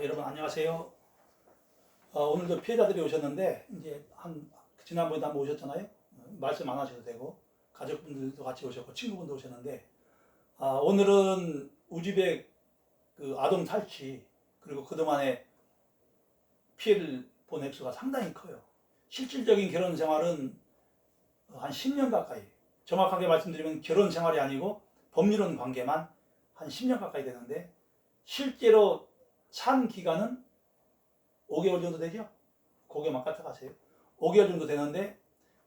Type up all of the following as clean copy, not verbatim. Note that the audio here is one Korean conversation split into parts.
여러분 안녕하세요. 오늘도 피해자들이 오셨는데 이제 지난번에도 한번 오셨잖아요. 말씀 안 하셔도 되고 가족분들도 같이 오셨고 친구분도 오셨는데 오늘은 우즈벡 그 아동 탈취 그리고 그동안의 피해를 본 액수가 상당히 커요. 실질적인 결혼 생활은 한 10년 가까이, 정확하게 말씀드리면 결혼 생활이 아니고 법률혼 관계만 한 10년 가까이 되는데 실제로 산 기간은 5개월 정도 되죠? 고개만 까딱하세요. 5개월 정도 되는데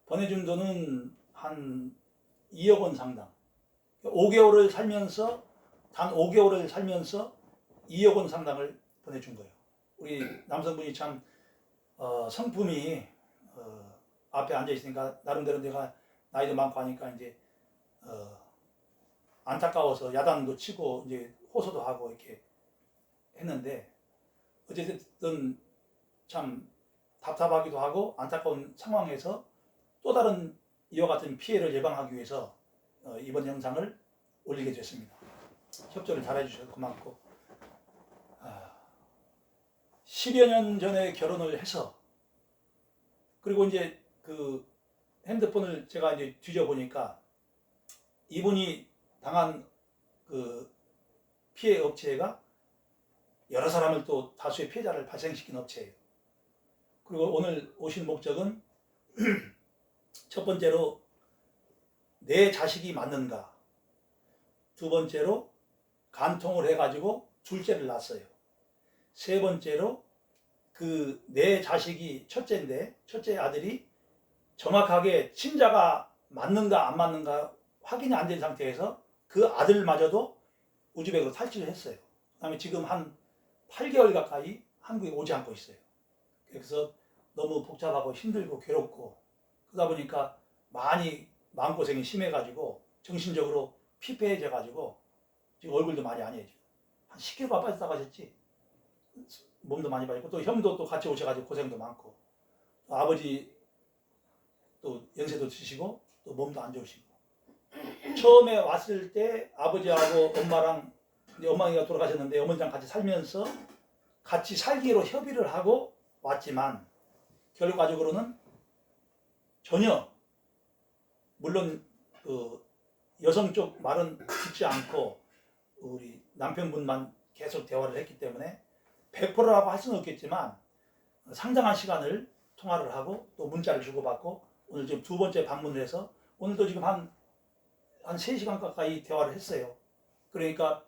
보내준 돈은 한 2억 원 상당. 5개월을 살면서 단 5개월을 살면서 2억 원 상당을 보내준 거예요. 우리 남성분이 참 성품이 앞에 앉아 있으니까 나름대로 내가 나이도 많고 하니까 이제 안타까워서 야단도 치고 이제 호소도 하고 이렇게 했는데 어쨌든 참 답답하기도 하고 안타까운 상황에서 또 다른 이와 같은 피해를 예방하기 위해서 이번 영상을 올리게 됐습니다. 협조를 잘해 주셔서 고맙고 10여 년 전에 결혼을 해서 그리고 이제 그 핸드폰을 제가 이제 뒤져보니까 이분이 당한 그 피해 업체가 여러 사람을 또 다수의 피해자를 발생시킨 업체예요. 그리고 오늘 오신 목적은 첫 번째로 내 자식이 맞는가, 두 번째로 간통을 해가지고 둘째를 낳았어요. 세 번째로 그 내 자식이 첫째인데 첫째 아들이 정확하게 친자가 맞는가 안 맞는가 확인이 안 된 상태에서 그 아들마저도 우즈벡으로 탈취를 했어요. 그다음에 지금 한 8개월 가까이 한국에 오지 않고 있어요. 그래서 너무 복잡하고 힘들고 괴롭고 그러다 보니까 많이 마음고생이 심해가지고 정신적으로 피폐해져가지고 지금 얼굴도 많이 안 해요. 한 10kg가 빠졌다고 하셨지. 몸도 많이 빠지고 또 형도 또 같이 오셔가지고 고생도 많고 또 아버지 또 연세도 드시고 또 몸도 안 좋으시고 처음에 왔을 때 아버지하고 엄마랑 어머니가 돌아가셨는데 어머니랑 같이 살면서 같이 살기로 협의를 하고 왔지만 결과적으로는 전혀 물론 그 여성 쪽 말은 듣지 않고 우리 남편분만 계속 대화를 했기 때문에 100%라고 할 수는 없겠지만 상당한 시간을 통화를 하고 또 문자를 주고받고 오늘 지금 두 번째 방문을 해서 오늘도 지금 한 3시간 가까이 대화를 했어요. 그러니까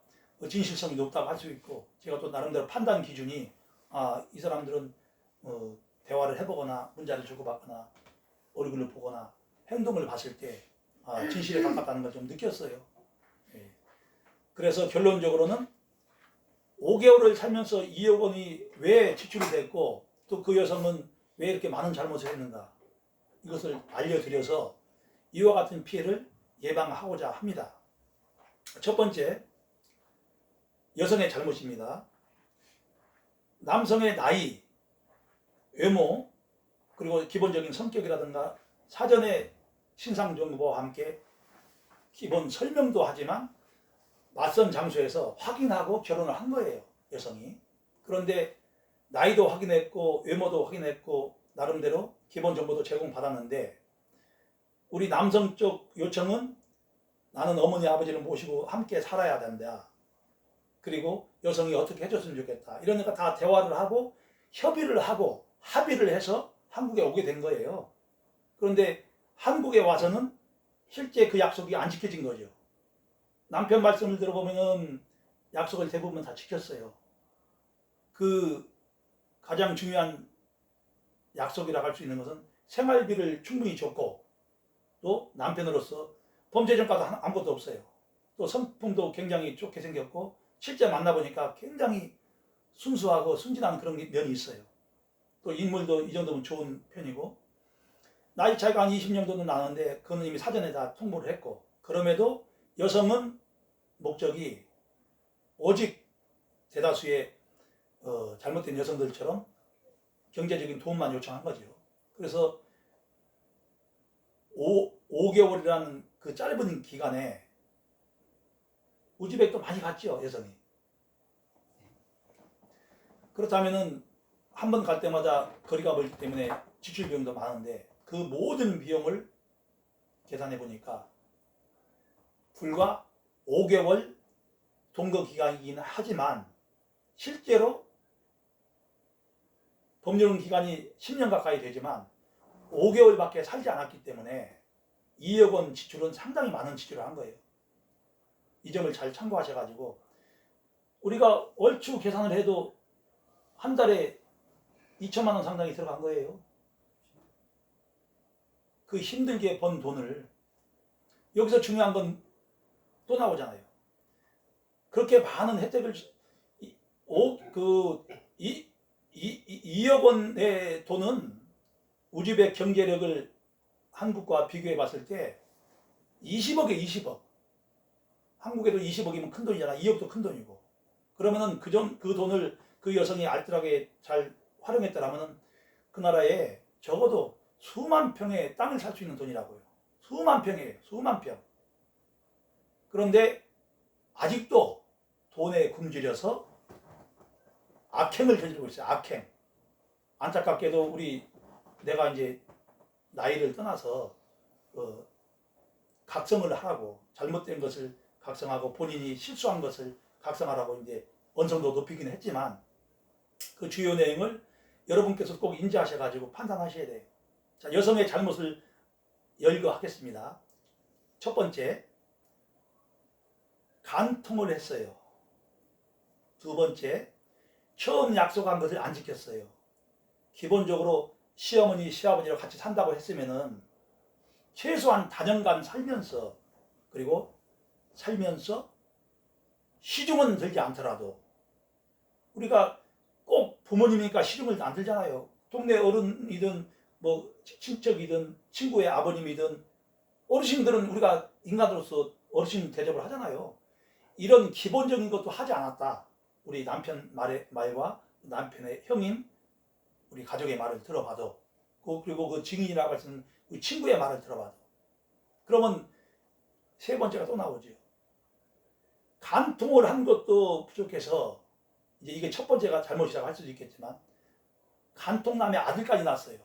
진실성이 높다고 할 수 있고 제가 또 나름대로 판단 기준이 이 사람들은 대화를 해보거나 문자를 주고받거나 얼굴을 보거나 행동을 봤을 때 진실에 가깝다는 걸 좀 느꼈어요. 예. 그래서 결론적으로는 5개월을 살면서 2억 원이 왜 지출이 됐고 또 그 여성은 왜 이렇게 많은 잘못을 했는가 이것을 알려드려서 이와 같은 피해를 예방하고자 합니다. 첫 번째, 여성의 잘못입니다. 남성의 나이, 외모, 그리고 기본적인 성격이라든가 사전에 신상 정보와 함께 기본 설명도 하지만 낯선 장소에서 확인하고 결혼을 한 거예요, 여성이. 그런데 나이도 확인했고 외모도 확인했고 나름대로 기본 정보도 제공받았는데 우리 남성 쪽 요청은 나는 어머니 아버지를 모시고 함께 살아야 된다. 그리고 여성이 어떻게 해줬으면 좋겠다. 이러니까 다 대화를 하고 협의를 하고 합의를 해서 한국에 오게 된 거예요. 그런데 한국에 와서는 실제 그 약속이 안 지켜진 거죠. 남편 말씀을 들어보면 약속을 대부분 다 지켰어요. 그 가장 중요한 약속이라고 할 수 있는 것은 생활비를 충분히 줬고 또 남편으로서 범죄 전과도 아무것도 없어요. 또 성품도 굉장히 좋게 생겼고 실제 만나보니까 굉장히 순수하고 순진한 그런 면이 있어요. 또 인물도 이 정도면 좋은 편이고 나이 차이가 한 20년 정도 나는데 그건 이미 사전에 다 통보를 했고 그럼에도 여성은 목적이 오직 대다수의 잘못된 여성들처럼 경제적인 도움만 요청한 거죠. 그래서 5개월이라는 그 짧은 기간에 우즈벡도 많이 갔죠, 여성이. 그렇다면은 한 번 갈 때마다 거리가 멀기 때문에 지출 비용도 많은데 그 모든 비용을 계산해 보니까 불과 5개월 동거 기간이긴 하지만 실제로 법률은 기간이 10년 가까이 되지만 5개월밖에 살지 않았기 때문에 2억 원 지출은 상당히 많은 지출을 한 거예요. 이 점을 잘 참고하셔가지고 우리가 얼추 계산을 해도 한 달에 2천만 원 상당히 들어간 거예요. 그 힘들게 번 돈을 여기서 중요한 건 또 나오잖아요. 그렇게 많은 혜택을 2억 원의 돈은 우즈벡 경제력을 한국과 비교해 봤을 때 20억에 20억. 한국에도 20억이면 큰 돈이잖아. 2억도 큰 돈이고. 그러면은 그 돈을 그 여성이 알뜰하게 잘 활용했더라면은 그 나라에 적어도 수만 평의 땅을 살 수 있는 돈이라고요. 수만 평이에요. 수만 평. 그런데 아직도 돈에 굶주려서 악행을 저지르고 있어요. 악행. 안타깝게도 내가 이제 나이를 떠나서 각성을 하라고 잘못된 것을 각성하고 본인이 실수한 것을 각성하라고 이제 언성도 높이긴 했지만 그 주요 내용을 여러분께서 꼭 인지하셔가지고 판단하셔야 돼요. 자, 여성의 잘못을 열거하겠습니다. 첫 번째, 간통을 했어요. 두 번째, 처음 약속한 것을 안 지켰어요. 기본적으로 시어머니, 시아버지랑 같이 산다고 했으면은 최소한 다년간 살면서 시중은 들지 않더라도 우리가 꼭 부모님이니까 시중을 안 들잖아요. 동네 어른이든 뭐 친척이든 친구의 아버님이든 어르신들은 우리가 인간으로서 어르신 대접을 하잖아요. 이런 기본적인 것도 하지 않았다. 우리 남편 말과 남편의 형인 우리 가족의 말을 들어봐도 그리고 그 증인이라고 하시는 우리 친구의 말을 들어봐도 그러면 세 번째가 또 나오죠. 간통을 한 것도 부족해서 이제 이게 첫 번째가 잘못이라고 할 수도 있겠지만 간통남의 아들까지 낳았어요.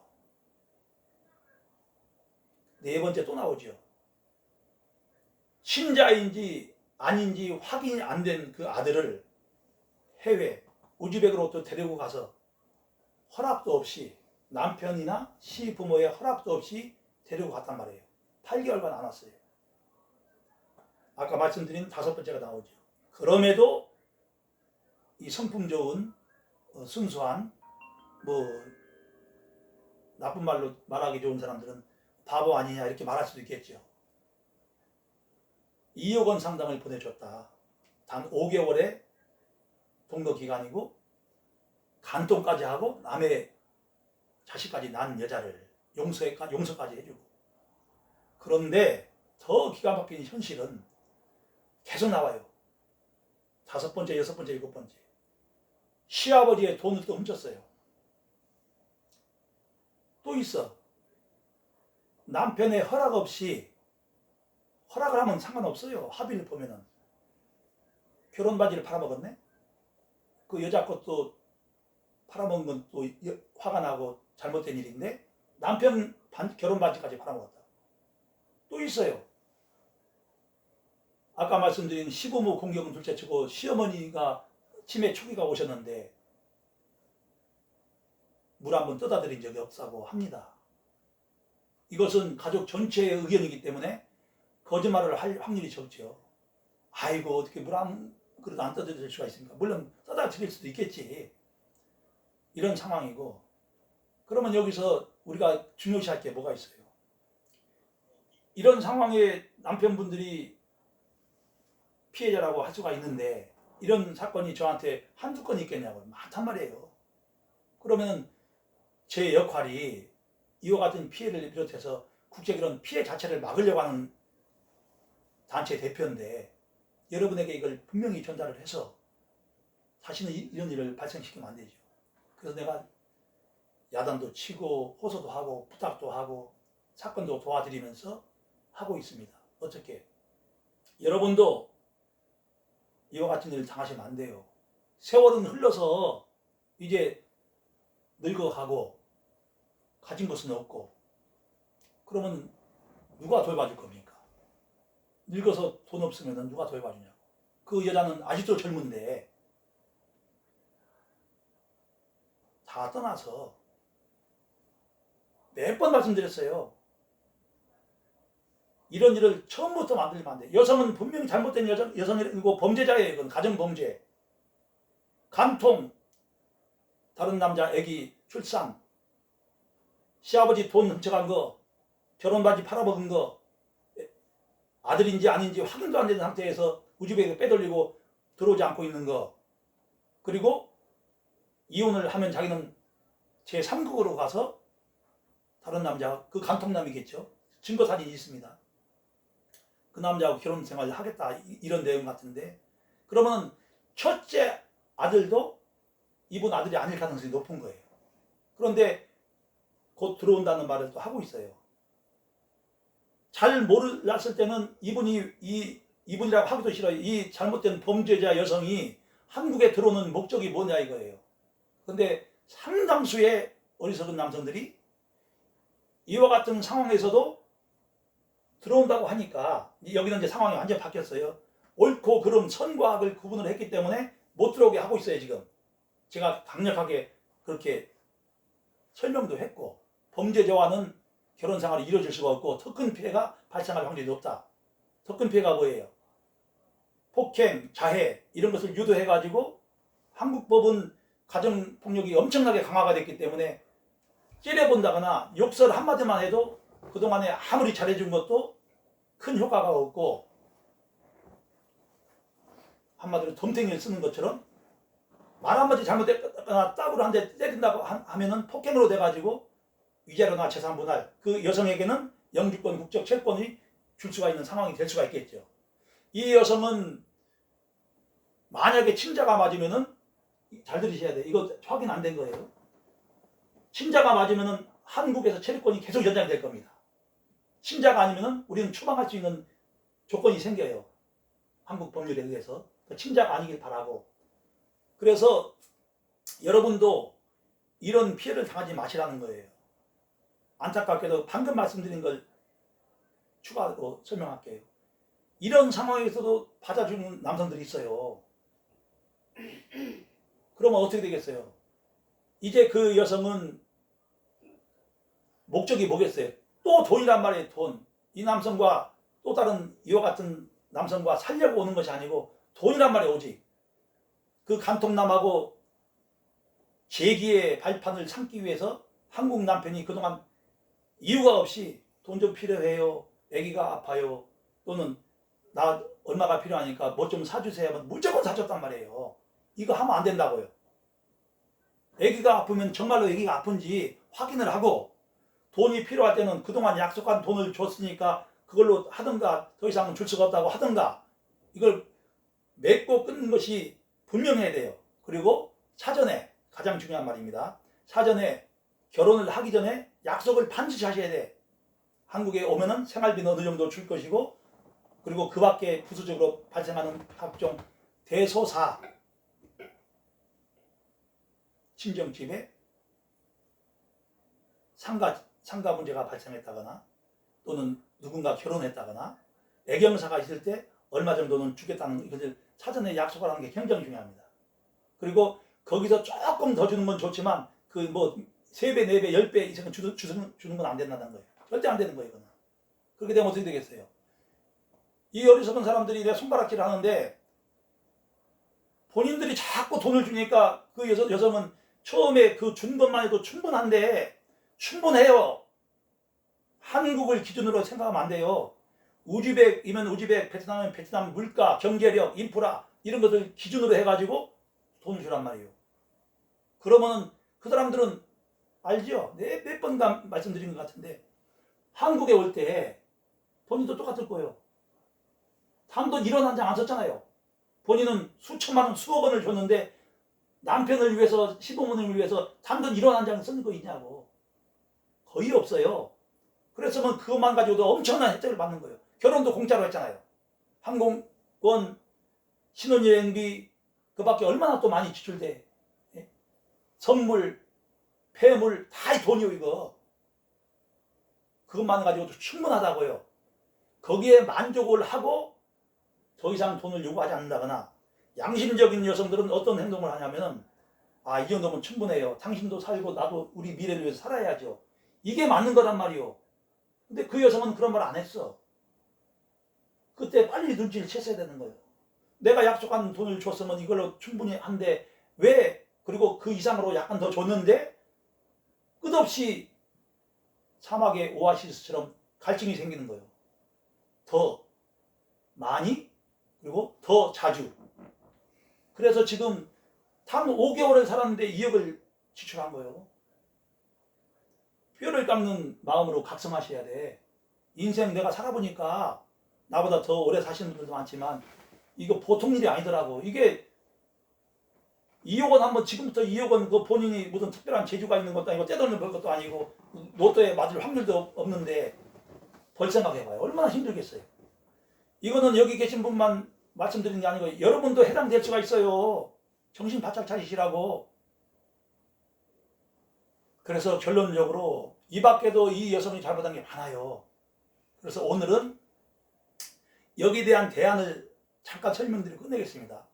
네 번째 또 나오죠. 신자인지 아닌지 확인이 안 된 그 아들을 해외 우즈벡으로 또 데리고 가서 허락도 없이 남편이나 시부모의 허락도 없이 데리고 갔단 말이에요. 8개월간 안 왔어요. 아까 말씀드린 다섯 번째가 나오죠. 그럼에도 이 성품 좋은 순수한 뭐 나쁜 말로 말하기 좋은 사람들은 바보 아니냐 이렇게 말할 수도 있겠죠. 2억 원 상당을 보내줬다. 단 5개월의 동거 기간이고 간통까지 하고 남의 자식까지 낳은 여자를 용서까지 해주고. 그런데 더 기가 막힌 현실은 계속 나와요. 다섯 번째, 여섯 번째, 일곱 번째. 시아버지의 돈을 또 훔쳤어요. 또 있어. 남편의 허락 없이, 허락을 하면 상관없어요. 합의를 보면은. 결혼 바지를 팔아먹었네? 그 여자 것도 팔아먹은 건 또 화가 나고 잘못된 일인데 남편 결혼 바지까지 팔아먹었다. 또 있어요. 아까 말씀드린 시부모 공격은 둘째치고 시어머니가 치매 초기가 오셨는데 물 한 번 떠다 드린 적이 없다고 합니다. 이것은 가족 전체의 의견이기 때문에 거짓말을 할 확률이 적죠. 아이고 어떻게 물 한 그릇 안 떠다 드릴 수가 있습니까? 물론 떠다 드릴 수도 있겠지. 이런 상황이고, 그러면 여기서 우리가 중요시할 게 뭐가 있어요? 이런 상황에 남편분들이 피해자라고 할 수가 있는데 이런 사건이 저한테 한두 건 있겠냐고. 많단 말이에요. 그러면 제 역할이 이와 같은 피해를 비롯해서 국제 이런 피해 자체를 막으려고 하는 단체 대표인데 여러분에게 이걸 분명히 전달을 해서 다시는 이런 일을 발생시키면 안 되죠. 그래서 내가 야단도 치고 호소도 하고 부탁도 하고 사건도 도와드리면서 하고 있습니다. 어떻게? 여러분도 이와 같은 일을 당하시면 안 돼요. 세월은 흘러서 이제 늙어가고 가진 것은 없고 그러면 누가 돌봐줄 겁니까? 늙어서 돈 없으면 누가 돌봐주냐고. 그 여자는 아직도 젊은데 다 떠나서 몇 번 말씀드렸어요. 이런 일을 처음부터 만들면 안 돼. 여성은 분명히 잘못된 여성이고 범죄자예요. 이건 가정범죄. 간통, 다른 남자 아기 출산, 시아버지 돈 훔쳐간 거, 결혼바지 팔아먹은 거, 아들인지 아닌지 확인도 안 되는 상태에서 우즈벡에 빼돌리고 들어오지 않고 있는 거, 그리고 이혼을 하면 자기는 제3국으로 가서 다른 남자, 그 간통남이겠죠. 증거사진이 있습니다. 그 남자하고 결혼 생활을 하겠다 이런 내용 같은데, 그러면 첫째 아들도 이분 아들이 아닐 가능성이 높은 거예요. 그런데 곧 들어온다는 말을 또 하고 있어요. 잘 몰랐을 때는 이분이라고 하기도 싫어요. 이 잘못된 범죄자 여성이 한국에 들어오는 목적이 뭐냐 이거예요. 근데 상당수의 어리석은 남성들이 이와 같은 상황에서도 들어온다고 하니까, 여기는 이제 상황이 완전 바뀌었어요. 옳고 그름, 선과 악을 구분을 했기 때문에 못 들어오게 하고 있어요. 지금 제가 강력하게 그렇게 설명도 했고, 범죄자와는 결혼 생활이 이루어질 수가 없고 더 큰 피해가 발생할 확률이 높다. 더 큰 피해가 뭐예요? 폭행, 자해 이런 것을 유도해가지고 한국법은 가정폭력이 엄청나게 강화가 됐기 때문에 째려본다거나 욕설 한마디만 해도 그동안에 아무리 잘해준 것도 큰 효과가 없고, 한마디로 덤탱이를 쓰는 것처럼 말 한마디 잘못했거나 따구로 한 대 때린다고 하면은 폭행으로 돼가지고 위자료나 재산분할, 그 여성에게는 영주권, 국적, 채권이 줄 수가 있는 상황이 될 수가 있겠죠. 이 여성은 만약에 친자가 맞으면은, 잘 들으셔야 돼요. 이거 확인 안 된 거예요. 친자가 맞으면은 한국에서 체류권이 계속 연장이 될 겁니다. 친자가 아니면은 우리는 추방할 수 있는 조건이 생겨요. 한국 법률에 의해서. 친자가 아니길 바라고. 그래서 여러분도 이런 피해를 당하지 마시라는 거예요. 안타깝게도 방금 말씀드린 걸 추가로 설명할게요. 이런 상황에서도 받아주는 남성들이 있어요. 그러면 어떻게 되겠어요? 이제 그 여성은 목적이 뭐겠어요? 또 돈이란 말이에요. 돈. 이 남성과 또 다른 이와 같은 남성과 살려고 오는 것이 아니고 돈이란 말이에요. 오직 그 간통남하고 재기의 발판을 삼기 위해서 한국 남편이 그동안 이유가 없이 돈 좀 필요해요, 아기가 아파요, 또는 나 얼마가 필요하니까 뭐 좀 사주세요 하면 무조건 사줬단 말이에요. 이거 하면 안 된다고요. 아기가 아프면 정말로 아기가 아픈지 확인을 하고, 돈이 필요할 때는 그동안 약속한 돈을 줬으니까 그걸로 하든가, 더 이상은 줄 수가 없다고 하든가, 이걸 맺고 끊는 것이 분명해야 돼요. 그리고 사전에, 가장 중요한 말입니다. 사전에 결혼을 하기 전에 약속을 반드시 하셔야 돼. 한국에 오면은 생활비는 어느 정도 줄 것이고, 그리고 그 밖에 부수적으로 발생하는 각종 대소사, 친정집에 상가 문제가 발생했다거나, 또는 누군가 결혼했다거나 애경사가 있을 때 얼마 정도는 주겠다는 이것을 사전에 약속을 하는 게 굉장히 중요합니다. 그리고 거기서 조금 더 주는 건 좋지만 그 뭐 3배, 4배, 10배 이상 주는 건 안 된다는 거예요. 절대 안 되는 거예요. 이거는. 그렇게 되면 어떻게 되겠어요? 이 어리석은 사람들이 내 손가락질 하는데 본인들이 자꾸 돈을 주니까 그 여성은 처음에 그 준 것만 해도 충분해요. 한국을 기준으로 생각하면 안 돼요. 우즈벡이면 우즈벡, 베트남이면 베트남 물가, 경제력, 인프라 이런 것들 기준으로 해가지고 돈을 주란 말이에요. 그러면 그 사람들은 알죠? 몇 번간 말씀드린 것 같은데 한국에 올 때 본인도 똑같을 거예요. 단돈 1원 한 장 안 썼잖아요. 본인은 수천만 원, 수억 원을 줬는데 남편을 위해서, 시부모님을 위해서 단돈 1원 한 장 쓰는 거 있냐고. 거의 없어요. 그랬으면 그것만 가지고도 엄청난 혜택을 받는 거예요. 결혼도 공짜로 했잖아요. 항공권, 신혼여행비, 그 밖에 얼마나 또 많이 지출돼. 예? 선물, 폐물 다 돈이요 이거. 그것만 가지고도 충분하다고요. 거기에 만족을 하고 더 이상 돈을 요구하지 않는다거나, 양심적인 여성들은 어떤 행동을 하냐면은 이 정도면 충분해요. 당신도 살고 나도 우리 미래를 위해서 살아야죠. 이게 맞는 거란 말이요. 근데 그 여성은 그런 말 안 했어. 그때 빨리 눈치를 챘어야 되는 거예요. 내가 약속한 돈을 줬으면 이걸로 충분히 한데 왜, 그리고 그 이상으로 약간 더 줬는데 끝없이 사막의 오아시스처럼 갈증이 생기는 거예요. 더 많이, 그리고 더 자주. 그래서 지금 단 5개월을 살았는데 2억을 지출한 거예요. 뼈를 깎는 마음으로 각성하셔야 돼. 인생 내가 살아보니까 나보다 더 오래 사시는 분들도 많지만 이거 보통 일이 아니더라고. 이게 2억 원 한번, 지금부터 2억 원 그 본인이 무슨 특별한 재주가 있는 것도 아니고 떼돈을 벌 것도 아니고 로또에 맞을 확률도 없는데 벌 생각해봐요. 얼마나 힘들겠어요. 이거는 여기 계신 분만 말씀드리는 게 아니고 여러분도 해당될 수가 있어요. 정신 바짝 차리시라고. 그래서 결론적으로 이 밖에도 이 여성이 잘못한 게 많아요. 그래서 오늘은 여기에 대한 대안을 잠깐 설명드리고 끝내겠습니다.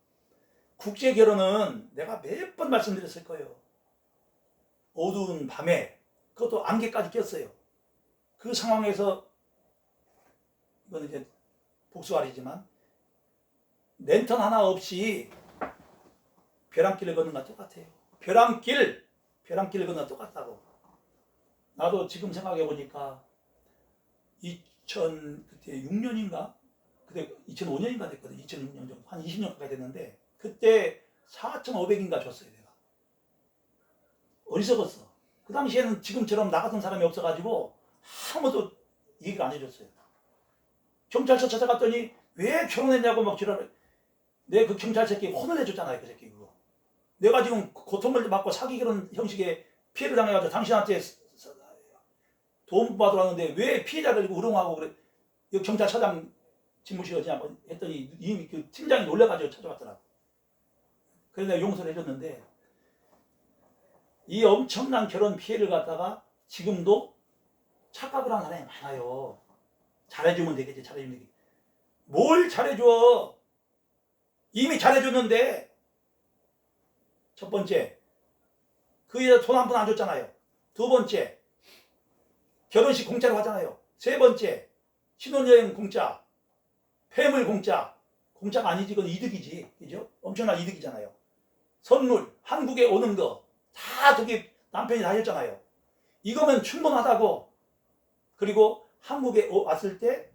국제결혼은 내가 몇 번 말씀드렸을 거예요. 어두운 밤에, 그것도 안개까지 꼈어요. 그 상황에서, 이건 이제 복수알이지만 랜턴 하나 없이 벼랑길을 걷는 거 똑같아요. 벼랑길을 걷는 거 똑같다고. 나도 지금 생각해 보니까 2006년인가? 그때 2005년인가 됐거든. 2006년 정도. 한 20년 가까이 됐는데 그때 4,500인가 줬어요. 내가. 어리석었어. 그 당시에는 지금처럼 나 같은 사람이 없어가지고 아무도 얘기를 안 해줬어요. 경찰서 찾아갔더니 왜 결혼했냐고 막 지랄을. 내 그 경찰 새끼 혼을 내줬잖아요. 그 새끼 그거. 내가 지금 고통을 받고 사기 결혼 형식의 피해를 당해가지고 당신한테 도움 받으러 왔는데 왜 피해자를 우롱하고 그래. 여기 경찰서장 집무실 어디냐고 했더니 이미 그 팀장이 놀래가지고 찾아왔더라고. 그래서 내가 용서를 해줬는데 이 엄청난 결혼 피해를 갖다가 지금도 착각을 하는 사람이 많아요. 잘해주면 되겠지, 잘해주면 되겠지. 뭘 잘해줘? 이미 잘해줬는데. 첫 번째, 그 여자 돈 한 푼 안 줬잖아요. 두 번째, 결혼식 공짜로 하잖아요. 세 번째, 신혼여행 공짜, 폐물 공짜. 공짜가 아니지, 그건 이득이지. 그죠? 엄청난 이득이잖아요. 선물, 한국에 오는 거 다 저기 남편이 다 했잖아요. 이거면 충분하다고. 그리고 한국에 왔을 때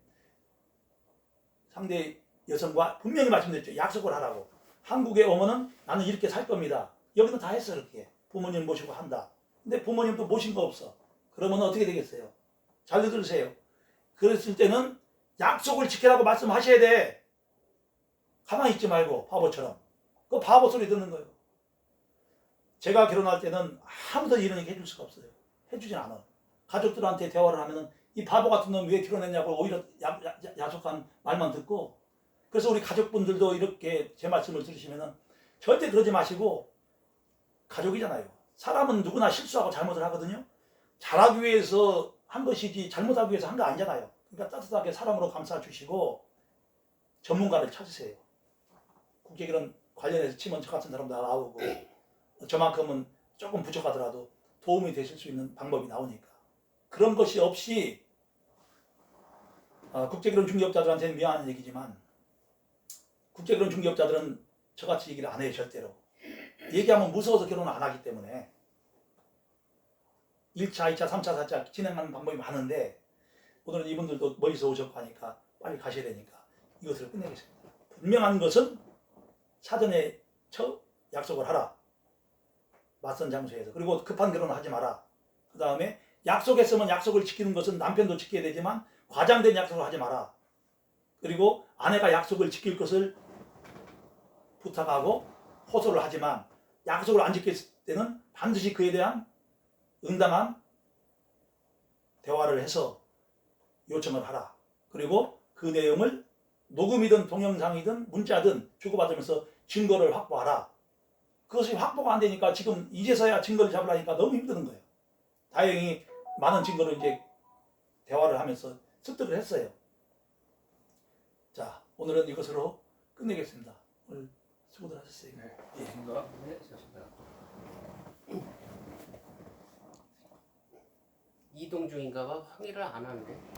상대 여성과 분명히 말씀드렸죠. 약속을 하라고. 한국에 오면은 나는 이렇게 살 겁니다. 여기는 다 했어. 그렇게 부모님 모시고 한다. 근데 부모님도 모신 거 없어. 그러면 어떻게 되겠어요? 잘 들으세요. 그랬을 때는 약속을 지키라고 말씀하셔야 돼. 가만히 있지 말고 바보처럼. 그 바보 소리 듣는 거예요. 제가 결혼할 때는 아무도 이런 얘기 해줄 수가 없어요. 해주진 않아. 가족들한테 대화를 하면은 이 바보 같은 놈 왜 결혼했냐고 오히려 야속한 말만 듣고. 그래서 우리 가족분들도 이렇게 제 말씀을 들으시면은 절대 그러지 마시고, 가족이잖아요. 사람은 누구나 실수하고 잘못을 하거든요. 잘하기 위해서 한 것이지 잘못하기 위해서 한 거 아니잖아요. 그러니까 따뜻하게 사람으로 감싸 주시고 전문가를 찾으세요. 국제결혼 관련해서 치면 저 같은 사람도 나오고 저만큼은 조금 부족하더라도 도움이 되실 수 있는 방법이 나오니까. 그런 것이 없이 국제결혼 중개업자들한테는 미안한 얘기지만 국제결혼 중개업자들은 저같이 얘기를 안 해요. 절대로. 얘기하면 무서워서 결혼을 안 하기 때문에. 1차, 2차, 3차, 4차 진행하는 방법이 많은데 오늘은 이분들도 멀리서 오셨고 하니까 빨리 가셔야 되니까 이것을 끝내겠습니다. 분명한 것은 사전에 약속을 하라. 맞선 장소에서. 그리고 급한 결혼을 하지 마라. 그 다음에 약속했으면 약속을 지키는 것은 남편도 지켜야 되지만 과장된 약속을 하지 마라. 그리고 아내가 약속을 지킬 것을 부탁하고 호소를 하지만 약속을 안 지킬 때는 반드시 그에 대한 응당한 대화를 해서 요청을 하라. 그리고 그 내용을 녹음이든 동영상이든 문자든 주고받으면서 증거를 확보하라. 그것이 확보가 안 되니까 지금 이제서야 증거를 잡으려니까 너무 힘드는 거예요. 다행히 많은 증거를 이제 대화를 하면서 습득을 했어요. 자, 오늘은 이것으로 끝내겠습니다. 오늘 수고들 하셨어요. 네. 예. 고맙습니다. 네, 좋습니다. 이동 중인가 봐. 항의를 안 하네.